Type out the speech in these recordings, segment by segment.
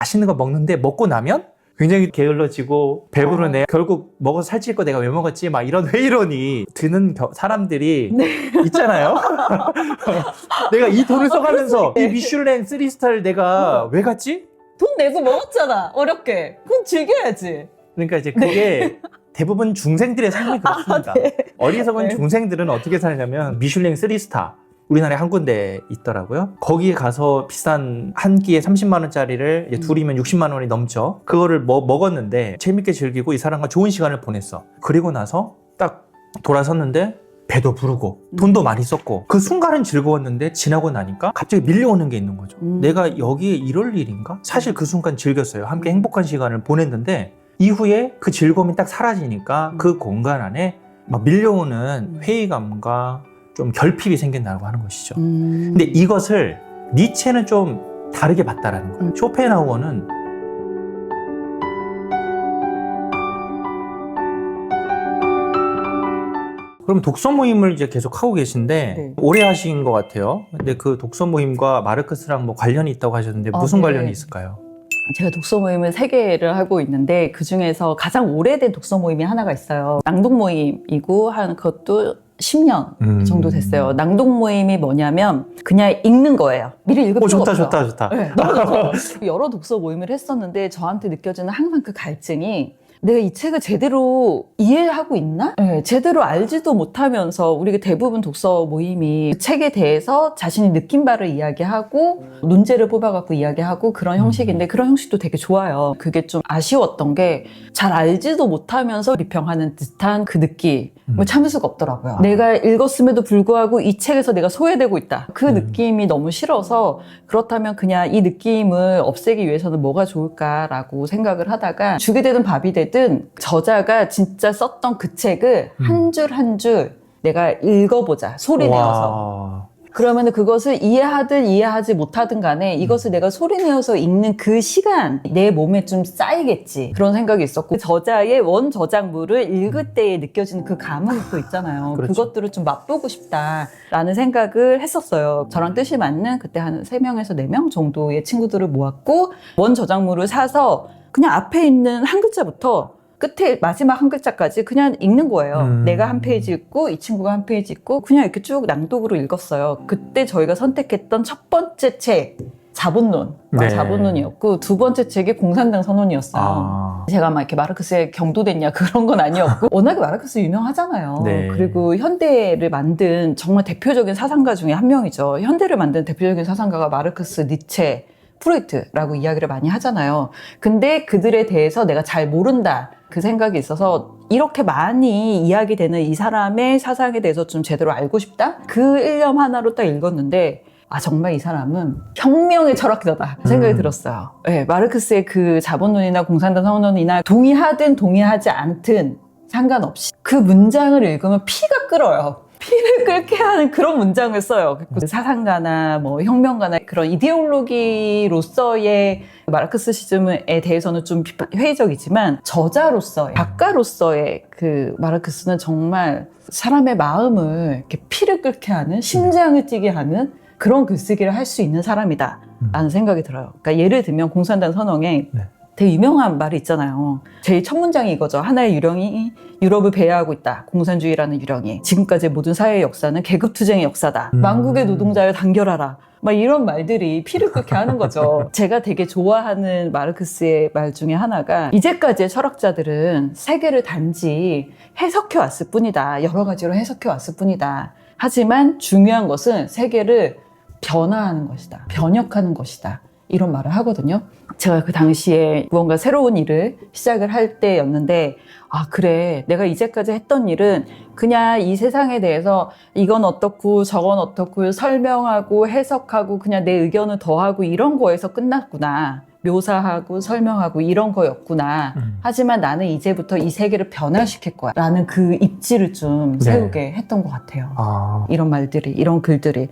맛있는 거 먹는데 먹고 나면 굉장히 게을러지고 배부르네. 결국 먹어서 살찔 거 내가 왜 먹었지? 막 이런 회의론이 드는 사람들이 있잖아요. 내가 이 돈을 써가면서 이 미슐랭 3스타를 내가 왜 갔지? 돈 내고 먹었잖아, 어렵게. 그럼 즐겨야지. 그러니까 이제 그게 대부분 중생들의 삶이 그렇습니다. 어리석은 중생들은 어떻게 살냐면 미슐랭 3스타 우리나라에 한 군데 있더라고요. 거기에 가서 비싼 한 끼에 30만 원짜리를 이제 둘이면 60만 원이 넘죠. 그거를 먹었는데 재밌게 즐기고 이 사람과 좋은 시간을 보냈어. 그리고 나서 딱 돌아섰는데 배도 부르고 돈도 많이 썼고 그 순간은 즐거웠는데 지나고 나니까 갑자기 밀려오는 게 있는 거죠. 내가 여기에 이럴 일인가? 사실 그 순간 즐겼어요. 함께 행복한 시간을 보냈는데 이후에 그 즐거움이 딱 사라지니까 그 공간 안에 막 밀려오는 회의감과 좀 결핍이 생긴다고 하는 것이죠. 근데 이것을 니체는 좀 다르게 봤다라는 거예요. 쇼펜하우어는 그럼 독서 모임을 이제 계속 하고 계신데 네. 오래 하신 것 같아요. 근데 그 독서 모임과 마르크스랑 뭐 관련이 있다고 하셨는데 무슨 네. 관련이 있을까요? 제가 독서 모임을 3개를 하고 있는데 그 중에서 가장 오래된 독서 모임이 하나가 있어요. 낭독 모임이고 한 그것도 10년 정도 됐어요. 낭독 모임이 뭐냐면 그냥 읽는 거예요. 미리 읽을 필요 없어요. 좋다. 네, 너무 좋죠. 여러 독서 모임을 했었는데 저한테 느껴지는 항상 그 갈증이 내가 이 책을 제대로 이해하고 있나? 네, 제대로 알지도 못하면서 우리가 대부분 독서 모임이 그 책에 대해서 자신이 느낀 바를 이야기하고 논제를 뽑아갖고 이야기하고 그런 형식인데 그런 형식도 되게 좋아요. 그게 좀 아쉬웠던 게 잘 알지도 못하면서 비평하는 듯한 그 느낌을 참을 수가 없더라고요. 내가 읽었음에도 불구하고 이 책에서 내가 소외되고 있다. 그 느낌이 너무 싫어서 그렇다면 그냥 이 느낌을 없애기 위해서는 뭐가 좋을까라고 생각을 하다가 죽이 되든 밥이 되든 저자가 진짜 썼던 그 책을 한 줄 한 줄 내가 읽어보자. 소리 내어서. 그러면 그것을 이해하든 이해하지 못하든 간에 이것을 내가 소리내어서 읽는 그 시간 내 몸에 좀 쌓이겠지 그런 생각이 있었고 저자의 원 저작물을 읽을 때에 느껴지는 그 감흥이 또 있잖아요. 그렇죠. 그것들을 좀 맛보고 싶다라는 생각을 했었어요. 저랑 뜻이 맞는 그때 한 3명에서 4명 정도의 친구들을 모았고 원 저작물을 사서 그냥 앞에 있는 한 글자부터 끝에 마지막 한 글자까지 그냥 읽는 거예요. 내가 한 페이지 읽고 이 친구가 한 페이지 읽고 그냥 이렇게 쭉 낭독으로 읽었어요. 그때 저희가 선택했던 첫 번째 책 자본론, 네. 자본론이었고 두 번째 책이 공산당 선언이었어요. 제가 막 이렇게 마르크스에 경도됐냐 그런 건 아니었고 워낙에 마르크스 유명하잖아요. 네. 그리고 현대를 만든 정말 대표적인 사상가 중에 한 명이죠. 현대를 만든 대표적인 사상가가 마르크스, 니체, 프로이트라고 이야기를 많이 하잖아요. 근데 그들에 대해서 내가 잘 모른다. 그 생각이 있어서 이렇게 많이 이야기되는 이 사람의 사상에 대해서 좀 제대로 알고 싶다? 그 일념 하나로 딱 읽었는데 정말 이 사람은 혁명의 철학자다 생각이 들었어요. 네, 마르크스의 그 자본론이나 공산당 선언이나 동의하든 동의하지 않든 상관없이 그 문장을 읽으면 피가 끓어요. 피를 끓게 하는 그런 문장을 써요. 사상가나 뭐 혁명가나 그런 이데올로기로서의 마르크스시즘에 대해서는 좀 회의적이지만 저자로서의 작가로서의 그 마르크스는 정말 사람의 마음을 이렇게 피를 끓게 하는 심장을 뛰게 하는 그런 글쓰기를 할 수 있는 사람이다 라는 생각이 들어요. 그러니까 예를 들면 공산당 선언에 되게 유명한 말이 있잖아요. 제일 첫 문장이 이거죠. 하나의 유령이 유럽을 배회하고 있다. 공산주의라는 유령이. 지금까지의 모든 사회의 역사는 계급투쟁의 역사다. 만국의 노동자를 단결하라. 막 이런 말들이 피를 끓게 하는 거죠. 제가 되게 좋아하는 마르크스의 말 중에 하나가 이제까지의 철학자들은 세계를 단지 해석해 왔을 뿐이다. 여러 가지로 해석해 왔을 뿐이다. 하지만 중요한 것은 세계를 변화하는 것이다. 변혁하는 것이다. 이런 말을 하거든요. 제가 그 당시에 무언가 새로운 일을 시작을 할 때였는데 그래 내가 이제까지 했던 일은 그냥 이 세상에 대해서 이건 어떻고 저건 어떻고 설명하고 해석하고 그냥 내 의견을 더하고 이런 거에서 끝났구나. 묘사하고 설명하고 이런 거였구나. 하지만 나는 이제부터 이 세계를 변화시킬 거야 라는 그 입지를 좀 세우게 했던 것 같아요. 이런 말들이, 이런 글들이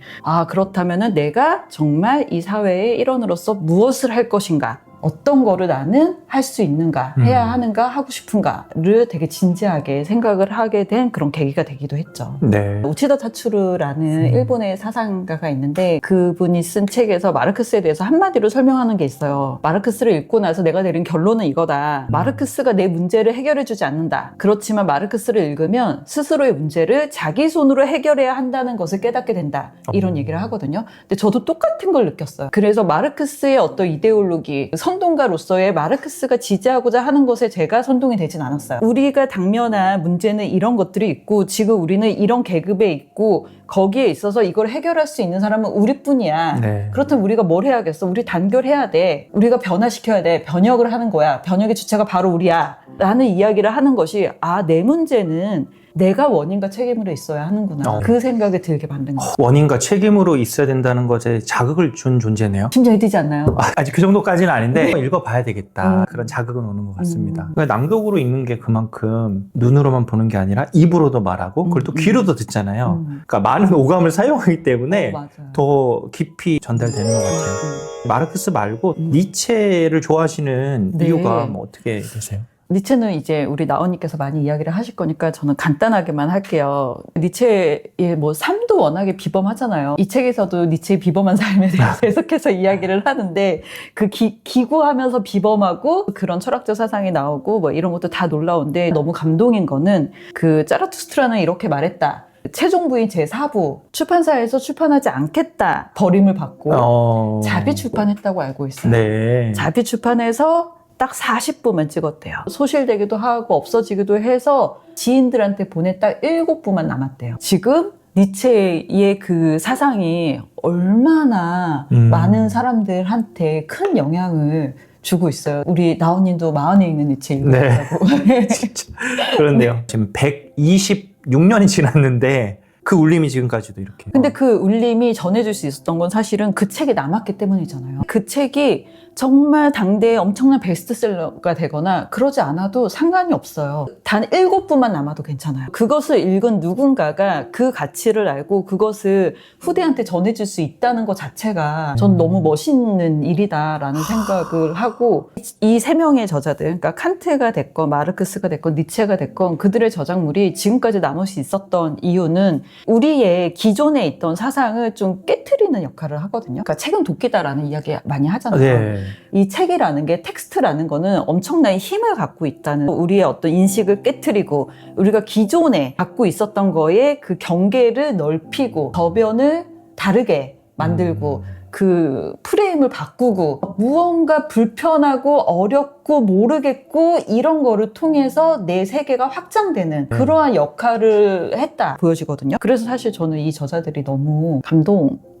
그렇다면은 내가 정말 이 사회의 일원으로서 무엇을 할 것인가 어떤 거를 나는 할 수 있는가, 해야 하는가, 하고 싶은가를 되게 진지하게 생각을 하게 된 그런 계기가 되기도 했죠. 네. 우치다 타츠루라는 일본의 사상가가 있는데 그분이 쓴 책에서 마르크스에 대해서 한마디로 설명하는 게 있어요. 마르크스를 읽고 나서 내가 내린 결론은 이거다. 마르크스가 내 문제를 해결해주지 않는다. 그렇지만 마르크스를 읽으면 스스로의 문제를 자기 손으로 해결해야 한다는 것을 깨닫게 된다. 이런 얘기를 하거든요. 근데 저도 똑같은 걸 느꼈어요. 그래서 마르크스의 어떤 이데올로기, 선동가로서의 마르크스가 지지하고자 하는 것에 제가 선동이 되진 않았어요. 우리가 당면한 문제는 이런 것들이 있고 지금 우리는 이런 계급에 있고 거기에 있어서 이걸 해결할 수 있는 사람은 우리뿐이야. 네. 그렇다면 우리가 뭘 해야겠어? 우리 단결해야 돼. 우리가 변화시켜야 돼. 변혁을 하는 거야. 변혁의 주체가 바로 우리야. 라는 이야기를 하는 것이 내 문제는 내가 원인과 책임으로 있어야 하는구나. 그 생각이 들게 만든 거예요. 원인과 책임으로 있어야 된다는 것에 자극을 준 존재네요. 심장이 뛰지 않나요? 아직 그 정도까지는 아닌데 읽어봐야 되겠다. 그런 자극은 오는 것 같습니다. 그러니까 낭독으로 읽는 게 그만큼 눈으로만 보는 게 아니라 입으로도 말하고 그걸 또 귀로도 듣잖아요. 그러니까 많은 오감을 사용하기 때문에 맞아요. 더 깊이 전달되는 것 같아요. 마르크스 말고 니체를 좋아하시는 네. 이유가 뭐 어떻게 되세요? 니체는 이제 우리 나원님께서 많이 이야기를 하실 거니까 저는 간단하게만 할게요. 니체의 뭐 삶도 워낙에 비범하잖아요. 이 책에서도 니체의 비범한 삶에 대해서 계속해서 이야기를 하는데 그 기구하면서 비범하고 그런 철학적 사상이 나오고 뭐 이런 것도 다 놀라운데 너무 감동인 거는 그 짜라투스트라는 이렇게 말했다. 최종 부인 제4부 출판사에서 출판하지 않겠다. 버림을 받고 자비 출판했다고 알고 있어요. 네. 자비 출판해서 딱 40부만 찍었대요. 소실되기도 하고 없어지기도 해서 지인들한테 보내 딱 7부만 남았대요. 지금 니체의 그 사상이 얼마나 많은 사람들한테 큰 영향을 주고 있어요. 우리 나온님도 마흔에 읽는 니체 읽으셨다고. 네. 진짜 그런데요. 지금 126년이 지났는데 그 울림이 지금까지도 이렇게. 근데 그 울림이 전해줄 수 있었던 건 사실은 그 책이 남았기 때문이잖아요. 그 책이 정말 당대에 엄청난 베스트셀러가 되거나 그러지 않아도 상관이 없어요. 단 7부만 남아도 괜찮아요. 그것을 읽은 누군가가 그 가치를 알고 그것을 후대한테 전해줄 수 있다는 것 자체가 전 너무 멋있는 일이다라는 생각을 하고 이 3명의 저자들, 그러니까 칸트가 됐건 마르크스가 됐건 니체가 됐건 그들의 저작물이 지금까지 남을 수 있었던 이유는 우리의 기존에 있던 사상을 좀 깨트리는 역할을 하거든요. 그러니까 책은 도끼다라는 이야기 많이 하잖아요. 네. 이 책이라는 게 텍스트라는 거는 엄청난 힘을 갖고 있다는 우리의 어떤 인식을 깨트리고 우리가 기존에 갖고 있었던 거에 그 경계를 넓히고 저변을 다르게 만들고 그 프레임을 바꾸고 무언가 불편하고 어렵고 모르겠고 이런 거를 통해서 내 세계가 확장되는 그러한 역할을 했다 보여지거든요. 그래서 사실 저는 이 저자들이 너무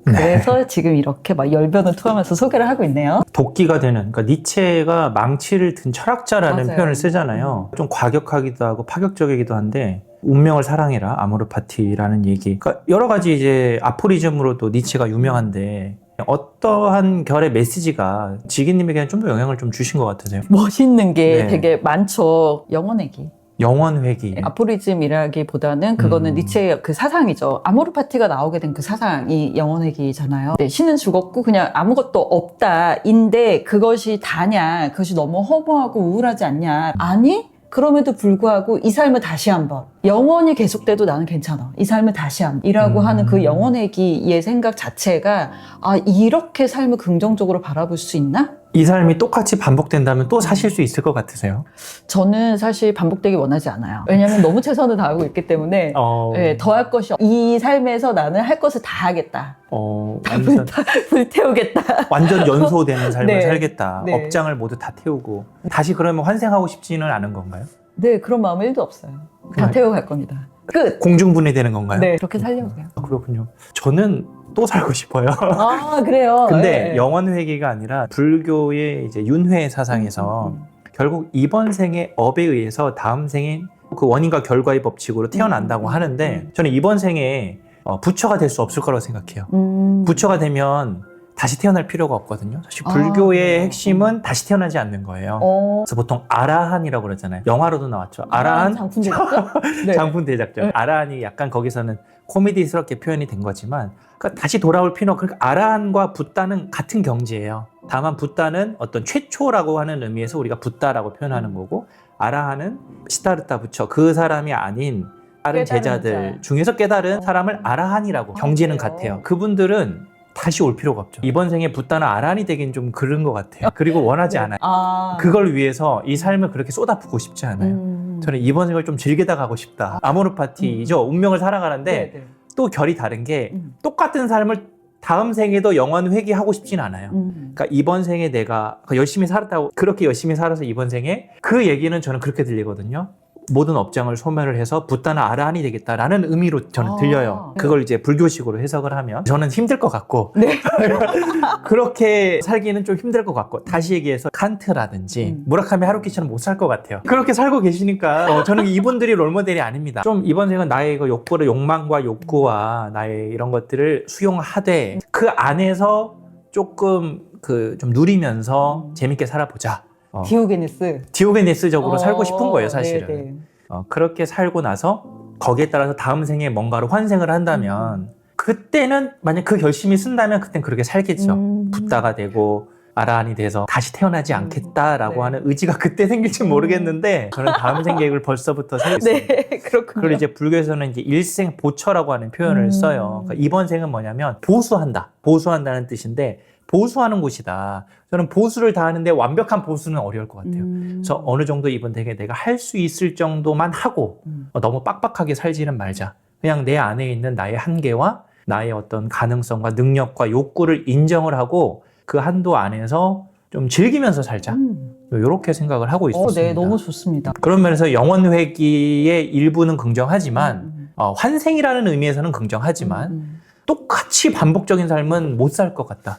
그래서 지금 이렇게 막 열변을 토하면서 소개를 하고 있네요. 도끼가 되는, 그러니까 니체가 망치를 든 철학자라는 맞아요. 표현을 쓰잖아요. 좀 과격하기도 하고 파격적이기도 한데 운명을 사랑해라, 아모르 파티라는 얘기. 그러니까 여러 가지 이제 아포리즘으로도 니체가 유명한데 어떠한 결의 메시지가 지기님에게는 좀 더 영향을 좀 주신 것 같으세요? 멋있는 게 네. 되게 많죠. 영혼의기. 영원 회귀. 아포리즘이라기보다는 그거는 니체의 그 사상이죠. 아모르 파티가 나오게 된 그 사상이 영혼의기잖아요. 네, 신은 죽었고 그냥 아무것도 없다인데 그것이 다냐? 그것이 너무 허무하고 우울하지 않냐? 아니? 그럼에도 불구하고 이 삶을 다시 한번 영원히 계속돼도 나는 괜찮아. 이 삶을 다시 한번 이라고 하는 그 영혼의기의 생각 자체가 이렇게 삶을 긍정적으로 바라볼 수 있나? 이 삶이 똑같이 반복된다면 또 사실 수 있을 것 같으세요? 저는 사실 반복되기 원하지 않아요. 왜냐하면 너무 최선을 다하고 있기 때문에 네, 더 할 것이 이 삶에서 나는 할 것을 다 하겠다. 완전, 불태우겠다. 완전 연소되는 삶을 네. 살겠다. 네. 업장을 모두 다 태우고 다시 그러면 환생하고 싶지는 않은 건가요? 네, 그런 마음 1도 없어요. 다 태워갈 겁니다. 끝! 공중분해 되는 건가요? 네, 그렇게 살려고요. 그렇군요. 저는 또 살고 싶어요. 아, 그래요? 근데 네. 영원 회귀가 아니라 불교의 이제 윤회 사상에서 결국 이번 생의 업에 의해서 다음 생에 그 원인과 결과의 법칙으로 태어난다고 하는데 저는 이번 생에 부처가 될 수 없을 거라고 생각해요. 부처가 되면 다시 태어날 필요가 없거든요. 사실 불교의 네. 핵심은 다시 태어나지 않는 거예요. 그래서 보통 아라한이라고 그러잖아요. 영화로도 나왔죠. 아라한 장품 제작자? 네. 장군 대작전. 아라한이 약간 거기서는 코미디스럽게 표현이 된 거지만 그러니까 다시 돌아올 필요. 그러니까 아라한과 붓다는 같은 경지예요. 다만 붓다는 어떤 최초라고 하는 의미에서 우리가 붓다라고 표현하는 거고 아라한은 시타르타 부처 그 사람이 아닌 다른 깨달은 제자들 자. 중에서 깨달은 사람을 아라한이라고 경지는 그래요? 같아요. 그분들은 다시 올 필요가 없죠. 이번 생에 붓다는 아라한이 되긴 좀 그런 것 같아요. 그리고 원하지 않아요. 그걸 위해서 이 삶을 그렇게 쏟아붓고 싶지 않아요. 저는 이번 생을 좀 즐기다 가고 싶다. 아모르파티죠. 운명을 살아가는데 네. 또 결이 다른 게 똑같은 삶을 다음 생에도 영원 회귀하고 싶진 않아요. 그러니까 이번 생에 내가 열심히 살았다고 그렇게 열심히 살아서 이번 생에 그 얘기는 저는 그렇게 들리거든요. 모든 업장을 소멸을 해서 붓다는 아라한이 되겠다라는 의미로 저는 들려요. 네. 그걸 이제 불교식으로 해석을 하면 저는 힘들 것 같고 네. 그렇게 살기는 좀 힘들 것 같고 다시 얘기해서 칸트라든지 무라카미 하루키처럼 못 살 것 같아요. 그렇게 살고 계시니까 저는 이분들이 롤모델이 아닙니다. 좀 이번 생은 나의 그 욕구를 욕망과 욕구와 나의 이런 것들을 수용하되 그 안에서 조금 그 좀 누리면서 재밌게 살아보자. 디오게네스적으로 살고 싶은 거예요, 사실은. 네네. 그렇게 살고 나서 거기에 따라서 다음 생에 뭔가를 환생을 한다면 그때는 만약 그 결심이 쓴다면 그땐 그렇게 살겠죠. 붓다가 되고 아라한이 돼서 다시 태어나지 않겠다라고 네. 하는 의지가 그때 생길지 모르겠는데 저는 다음 생 계획을 벌써부터 세고 있습니다. 네, 그렇군요. 그걸 이제 불교에서는 이제 일생 보처라고 하는 표현을 써요. 그러니까 이번 생은 뭐냐면 보수한다. 보수한다는 뜻인데 보수하는 곳이다. 저는 보수를 다 하는데 완벽한 보수는 어려울 것 같아요. 그래서 어느 정도 이번 생에 내가 할 수 있을 정도만 하고 너무 빡빡하게 살지는 말자. 그냥 내 안에 있는 나의 한계와 나의 어떤 가능성과 능력과 욕구를 인정을 하고 그 한도 안에서 좀 즐기면서 살자. 이렇게 생각을 하고 있습니다. 네, 너무 좋습니다. 그런 면에서 영원 회귀의 일부는 긍정하지만 환생이라는 의미에서는 긍정하지만 똑같이 반복적인 삶은 못 살 것 같다.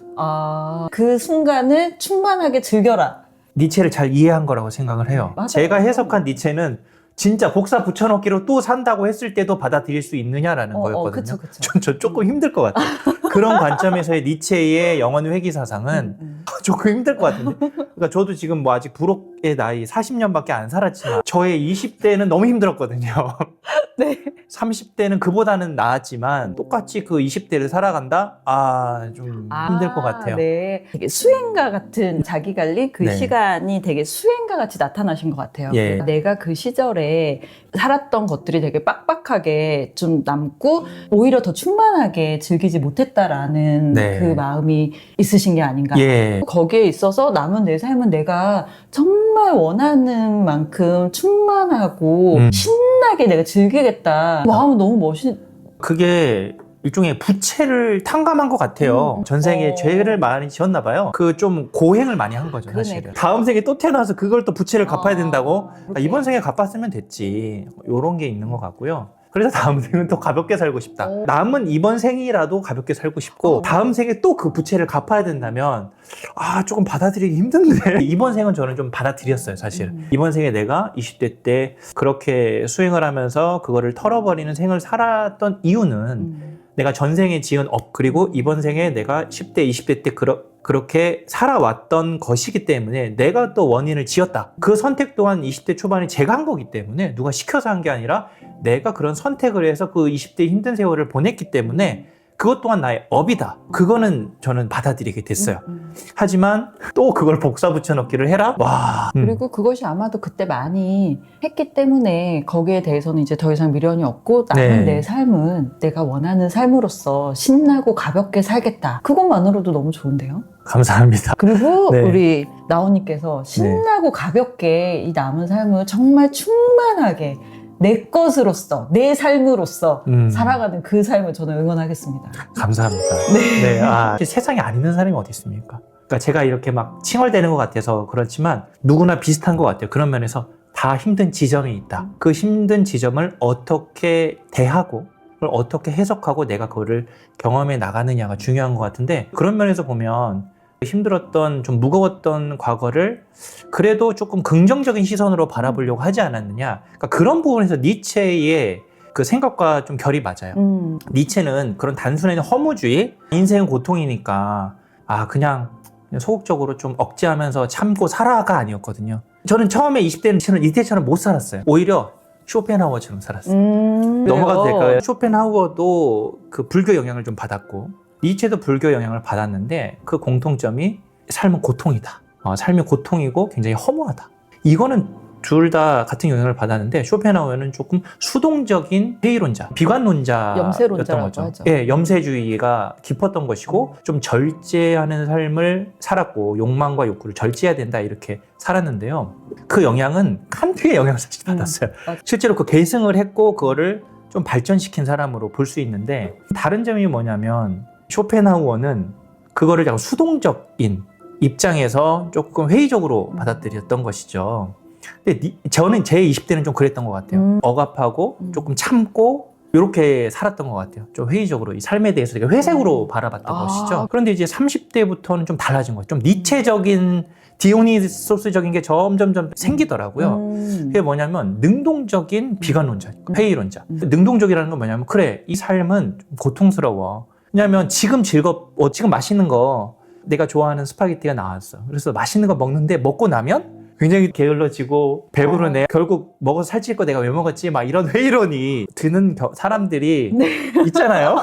그 순간을 충만하게 즐겨라. 니체를 잘 이해한 거라고 생각을 해요. 맞아요. 제가 해석한 니체는 진짜 복사 붙여넣기로 또 산다고 했을 때도 받아들일 수 있느냐라는 거였거든요. 그쵸. 전 조금 힘들 것 같아요. 그런 관점에서의 니체의 영원 회귀 사상은 조금 힘들 것 같은데. 그러니까 저도 지금 뭐 아직 불혹의 나이 40년밖에 안 살았지만 저의 20대는 너무 힘들었거든요. 네. 30대는 그보다는 나았지만 똑같이 그 20대를 살아간다? 좀 힘들 것 같아요. 네. 되게 수행가 같은 자기 관리 그 네. 시간이 되게 수행가 같이 나타나신 것 같아요. 예. 내가 그 시절에 살았던 것들이 되게 빡빡하게 좀 남고 오히려 더 충만하게 즐기지 못했다라는 네. 그 마음이 있으신 게 아닌가. 예. 거기에 있어서 남은 내 삶은 내가 정말 원하는 만큼 충만하고 신나게 내가 즐기겠다. 마음은 너무 그게 일종의 부채를 탕감한 것 같아요. 전생에 죄를 많이 지었나 봐요. 그 좀 고행을 많이 한 거죠, 그러네. 사실은. 다음 생에 또 태어나서 그걸 또 부채를 갚아야 된다고? 이번 생에 갚았으면 됐지. 요런 게 있는 것 같고요. 그래서 다음 생은 또 가볍게 살고 싶다. 남은 이번 생이라도 가볍게 살고 싶고 다음 생에 또 그 부채를 갚아야 된다면 조금 받아들이기 힘든데 이번 생은 저는 좀 받아들였어요, 사실. 이번 생에 내가 20대 때 그렇게 수행을 하면서 그거를 털어버리는 생을 살았던 이유는 내가 전생에 지은 업 그리고 이번 생에 내가 10대, 20대 때 그렇게 살아왔던 것이기 때문에 내가 또 원인을 지었다. 그 선택 또한 20대 초반에 제가 한 거기 때문에 누가 시켜서 한 게 아니라 내가 그런 선택을 해서 그 20대 힘든 세월을 보냈기 때문에 그것 또한 나의 업이다. 그거는 저는 받아들이게 됐어요. 하지만 또 그걸 복사 붙여넣기를 해라? 와. 그리고 그것이 아마도 그때 많이 했기 때문에 거기에 대해서는 이제 더 이상 미련이 없고 남은 네. 내 삶은 내가 원하는 삶으로서 신나고 가볍게 살겠다. 그것만으로도 너무 좋은데요? 감사합니다. 그리고 네. 우리 나온님께서 신나고 가볍게 이 남은 삶을 정말 충만하게 내 것으로서 내 삶으로서 살아가는 그 삶을 저는 응원하겠습니다. 감사합니다. 네. 세상에 안 있는 사람이 어디 있습니까? 그러니까 제가 이렇게 막 칭얼대는 것 같아서 그렇지만 누구나 비슷한 것 같아요. 그런 면에서 다 힘든 지점이 있다. 그 힘든 지점을 어떻게 대하고 그걸 어떻게 해석하고 내가 그거를 경험해 나가느냐가 중요한 것 같은데 그런 면에서 보면 힘들었던 좀 무거웠던 과거를 그래도 조금 긍정적인 시선으로 바라보려고 하지 않았느냐. 그러니까 그런 부분에서 니체의 그 생각과 좀 결이 맞아요. 니체는 그런 단순한 허무주의, 인생은 고통이니까 그냥 소극적으로 좀 억제하면서 참고 살아가 아니었거든요. 저는 처음에 20대는 이때처럼 못 살았어요. 오히려 쇼펜하우어처럼 살았어요. 넘어가도 될까요? 쇼펜하우어도 그 불교 영향을 좀 받았고 니체도 불교 영향을 받았는데 그 공통점이 삶은 고통이다. 삶이 고통이고 굉장히 허무하다. 이거는 둘 다 같은 영향을 받았는데 쇼펜하우어는 조금 수동적인 회의론자, 비관론자였던 염세론자라고 거죠. 하죠. 예, 염세주의가 깊었던 것이고 좀 절제하는 삶을 살았고 욕망과 욕구를 절제해야 된다 이렇게 살았는데요. 그 영향은 칸트의 영향을 사실 받았어요. 맞아. 실제로 그 계승을 했고 그거를 좀 발전시킨 사람으로 볼 수 있는데 다른 점이 뭐냐면 쇼펜하우어는 그거를 약간 수동적인 입장에서 조금 회의적으로 받아들였던 것이죠. 근데 저는 제 20대는 좀 그랬던 것 같아요. 억압하고 조금 참고 이렇게 살았던 것 같아요. 좀 회의적으로 이 삶에 대해서 되게 회색으로 바라봤던 것이죠. 그런데 이제 30대부터는 좀 달라진 거예요. 좀 니체적인 디오니소스적인 게 점점점 생기더라고요. 그게 뭐냐면 능동적인 비관론자, 회의론자. 능동적이라는 건 뭐냐면 그래 이 삶은 좀 고통스러워. 왜냐하면 지금 지금 맛있는 거 내가 좋아하는 스파게티가 나왔어. 그래서 맛있는 거 먹는데 먹고 나면 굉장히 게을러지고 배부르네. 결국 먹어서 살찔 거 내가 왜 먹었지? 막 이런 회의론이 드는 사람들이 있잖아요.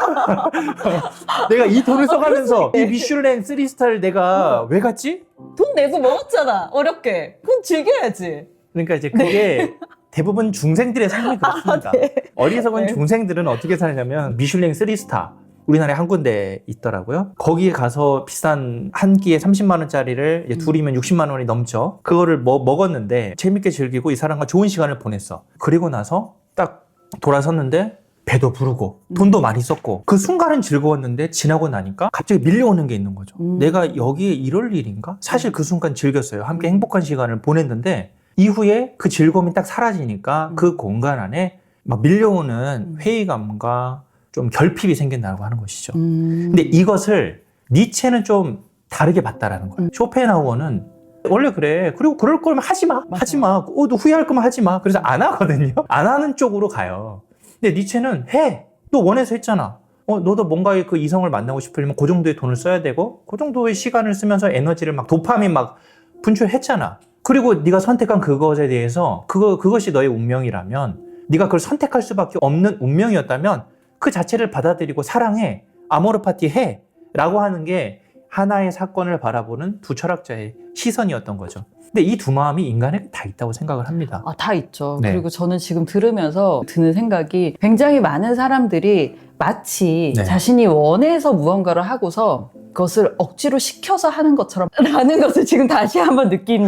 내가 이 돈을 써가면서 이 미슐랭 3스타를 내가 왜 갔지? 돈 내고 먹었잖아. 어렵게. 그럼 즐겨야지. 그러니까 이제 그게 대부분 중생들의 삶이 그렇습니다. 어리석은 네. 중생들은 어떻게 살냐면 미슐랭 3스타 우리나라에 한 군데 있더라고요. 거기에 가서 비싼 한 끼에 30만 원짜리를 이제 둘이면 60만 원이 넘죠. 그거를 먹었는데 재밌게 즐기고 이 사람과 좋은 시간을 보냈어. 그리고 나서 딱 돌아섰는데 배도 부르고 돈도 많이 썼고 그 순간은 즐거웠는데 지나고 나니까 갑자기 밀려오는 게 있는 거죠. 내가 여기에 이럴 일인가? 사실 그 순간 즐겼어요. 함께 행복한 시간을 보냈는데 이후에 그 즐거움이 딱 사라지니까 그 공간 안에 막 밀려오는 회의감과 좀 결핍이 생긴다고 하는 것이죠. 근데 이것을 니체는 좀 다르게 봤다라는 거예요. 쇼펜하우어는 원래 그래. 그리고 그럴 거면 하지 마. 하지 마. 너 후회할 거면 하지 마. 그래서 안 하거든요. 안 하는 쪽으로 가요. 근데 니체는 해. 너 원해서 했잖아. 너도 뭔가 그 이성을 만나고 싶으려면 그 정도의 돈을 써야 되고 그 정도의 시간을 쓰면서 에너지를 막 도파민 막 분출했잖아. 그리고 네가 선택한 그것에 대해서 그것이 너의 운명이라면 네가 그걸 선택할 수밖에 없는 운명이었다면 그 자체를 받아들이고 사랑해, 아모르 파티 해 라고 하는 게 하나의 사건을 바라보는 두 철학자의 시선이었던 거죠. 근데 이 두 마음이 인간에 다 있다고 생각을 합니다. 다 있죠. 네. 그리고 저는 지금 들으면서 드는 생각이 굉장히 많은 사람들이 마치 네. 자신이 원해서 무언가를 하고서 그것을 억지로 시켜서 하는 것처럼 라는 것을 지금 다시 한번 느낀